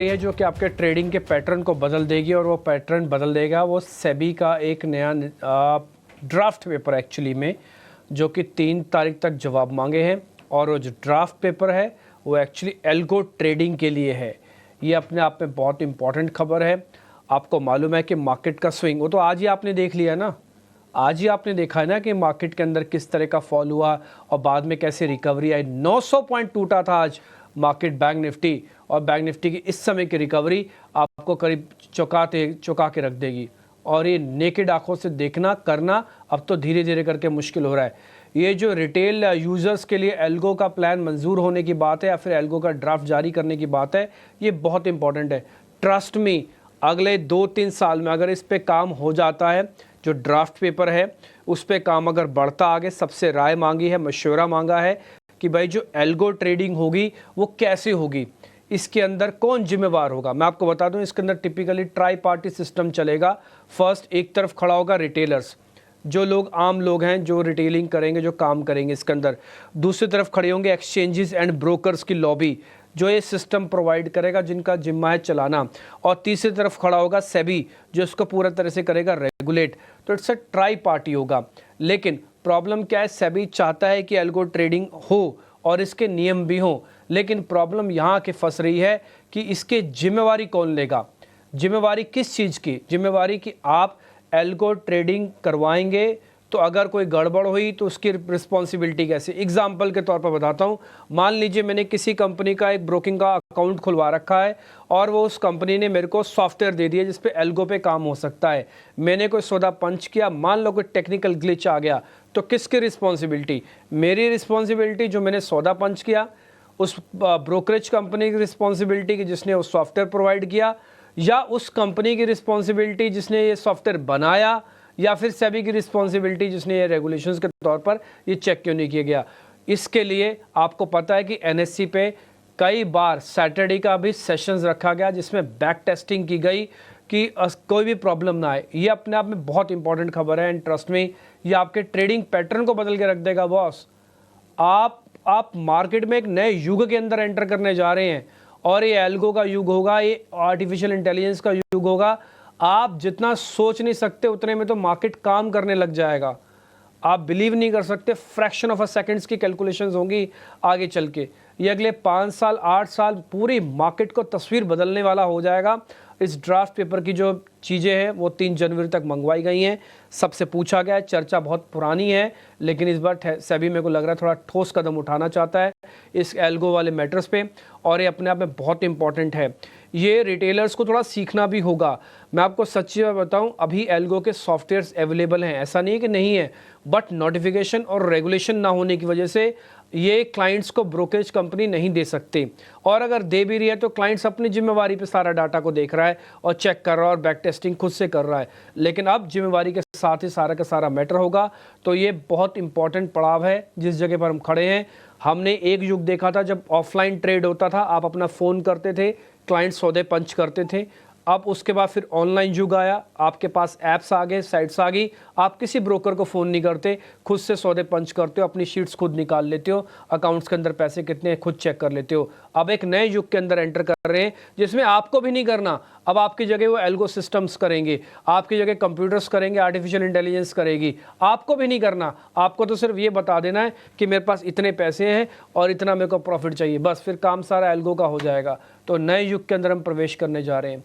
है जो कि आपके ट्रेडिंग के पैटर्न को बदल देगी और वो पैटर्न बदल देगा वो सेबी का एक नया ड्राफ्ट पेपर एक्चुअली में जो कि 3 तारीख तक जवाब मांगे हैं। और वो जो ड्राफ्ट पेपर है वो एक्चुअली एल्गो ट्रेडिंग के लिए है। ये अपने आप में बहुत इंपॉर्टेंट खबर है। आपको मालूम है कि मार्केट का स्विंग वो तो आज ही आपने देख लिया ना, आज ही आपने देखा है ना कि मार्केट के अंदर किस तरह का फॉल हुआ और बाद में कैसे रिकवरी आई। 900 पॉइंट टूटा था आज मार्केट बैंक निफ्टी, और बैंक निफ्टी की इस समय की रिकवरी आपको करीब चौंका के रख देगी। और ये नेकेड आंखों से देखना करना अब तो धीरे धीरे करके मुश्किल हो रहा है। ये जो रिटेल यूज़र्स के लिए एल्गो का प्लान मंजूर होने की बात है या फिर एल्गो का ड्राफ्ट जारी करने की बात है, ये बहुत इंपॉर्टेंट है। ट्रस्ट मी, अगले 2-3 साल में अगर इस पे काम हो जाता है, जो ड्राफ्ट पेपर है उस पे काम अगर बढ़ता आगे, सबसे राय मांगी है, मशवरा मांगा है कि भाई जो एल्गो ट्रेडिंग होगी वो कैसे होगी, इसके अंदर कौन जिम्मेवार होगा। मैं आपको बता दूं, इसके अंदर टिपिकली ट्राई पार्टी सिस्टम चलेगा। फर्स्ट एक तरफ खड़ा होगा रिटेलर्स, जो लोग आम लोग हैं जो रिटेलिंग करेंगे, जो काम करेंगे इसके अंदर। दूसरी तरफ खड़े होंगे एक्सचेंजेस एंड ब्रोकर्स की लॉबी, जो ये सिस्टम प्रोवाइड करेगा, जिनका जिम्मा है चलाना। और तीसरी तरफ खड़ा होगा सेबी, जो इसको पूरा तरह से करेगा रेगुलेट। तो इट्स अ ट्राई पार्टी होगा। लेकिन प्रॉब्लम क्या है, सेबी चाहता है कि एल्गो ट्रेडिंग हो और इसके नियम भी हों, लेकिन प्रॉब्लम यहाँ के फंस रही है कि इसके जिम्मेवारी कौन लेगा। जिम्मेवारी किस चीज़ की? जिम्मेवारी कि आप एल्गो ट्रेडिंग करवाएंगे तो अगर कोई गड़बड़ हुई तो उसकी रिस्पॉन्सिबिलिटी कैसे। एग्जाम्पल के तौर पर बताता हूँ, मान लीजिए मैंने किसी कंपनी का एक ब्रोकिंग का अकाउंट खुलवा रखा है और वो उस कंपनी ने मेरे को सॉफ्टवेयर दे दिया जिस पे एल्गो पे काम हो सकता है। मैंने कोई सौदा पंच किया, मान लो कोई टेक्निकल ग्लिच आ गया, तो किसकी रिस्पॉन्सिबिलिटी? मेरी रिस्पॉन्सिबिलिटी जो मैंने सौदा पंच किया, उस ब्रोकरेज कंपनी की रिस्पॉन्सिबिलिटी कि जिसने वो सॉफ्टवेयर प्रोवाइड किया, या उस कंपनी की रिस्पॉन्सिबिलिटी जिसने ये सॉफ्टवेयर बनाया, या फिर सेबी की रिस्पॉन्सिबिलिटी जिसने ये रेगुलेशंस के तौर पर ये चेक क्यों नहीं किया गया। इसके लिए आपको पता है कि एनएससी पे कई बार सैटरडे का भी सेशंस रखा गया जिसमें बैक टेस्टिंग की गई कि कोई भी प्रॉब्लम ना आए। ये अपने आप में बहुत इंपॉर्टेंट खबर है एंड ट्रस्ट में ये आपके ट्रेडिंग पैटर्न को बदल के रख देगा बॉस। आप मार्केट में एक नए युग के अंदर एंटर करने जा रहे हैं और ये एल्गो का युग होगा, ये आर्टिफिशियल इंटेलिजेंस का युग होगा। आप जितना सोच नहीं सकते उतने में तो मार्केट काम करने लग जाएगा। आप बिलीव नहीं कर सकते, फ्रैक्शन ऑफ अ सेकंड्स की कैलकुलेशंस होंगी आगे चल के। ये अगले 5 साल 8 साल पूरी मार्केट को तस्वीर बदलने वाला हो जाएगा। इस ड्राफ्ट पेपर की जो चीज़ें हैं वो 3 जनवरी तक मंगवाई गई हैं, सबसे पूछा गया है, चर्चा बहुत पुरानी है, लेकिन इस बार सेबी मेरे को लग रहा है थोड़ा ठोस कदम उठाना चाहता है इस एल्गो वाले मैटर्स पे, और ये अपने आप में बहुत इंपॉर्टेंट है। ये रिटेलर्स को थोड़ा सीखना भी होगा। मैं आपको सच्ची बात बताऊं, अभी एल्गो के सॉफ्टवेयर्स अवेलेबल हैं, ऐसा नहीं है कि नहीं है, बट नोटिफिकेशन और रेगुलेशन ना होने की वजह से ये क्लाइंट्स को ब्रोकरेज कंपनी नहीं दे सकते। और अगर दे भी रही है तो क्लाइंट्स अपनी जिम्मेवारी पे सारा डाटा को देख रहा है और चेक कर रहा है और बैक टेस्टिंग खुद से कर रहा है। लेकिन अब जिम्मेवारी के साथ ही सारा का सारा मैटर होगा। तो ये बहुत इंपॉर्टेंट पड़ाव है जिस जगह पर हम खड़े हैं। हमने एक युग देखा था जब ऑफलाइन ट्रेड होता था, आप अपना फ़ोन करते थे, क्लाइंट सौदे पंच करते थे। अब उसके बाद फिर ऑनलाइन युग आया, आपके पास ऐप्स आ गए, साइट्स आ गई, आप किसी ब्रोकर को फ़ोन नहीं करते, खुद से सौदे पंच करते हो, अपनी शीट्स खुद निकाल लेते हो, अकाउंट्स के अंदर पैसे कितने खुद चेक कर लेते हो। अब एक नए युग के अंदर एंटर कर रहे हैं जिसमें आपको भी नहीं करना, अब आपकी जगह वो एल्गो सिस्टम्स करेंगे, आपकी जगह कंप्यूटर्स करेंगे, आर्टिफिशियल इंटेलिजेंस करेगी। आपको भी नहीं करना, आपको तो सिर्फ ये बता देना है कि मेरे पास इतने पैसे हैं और इतना मेरे को प्रॉफिट चाहिए, बस फिर काम सारा एल्गो का हो जाएगा। तो नए युग के अंदर हम प्रवेश करने जा रहे हैं।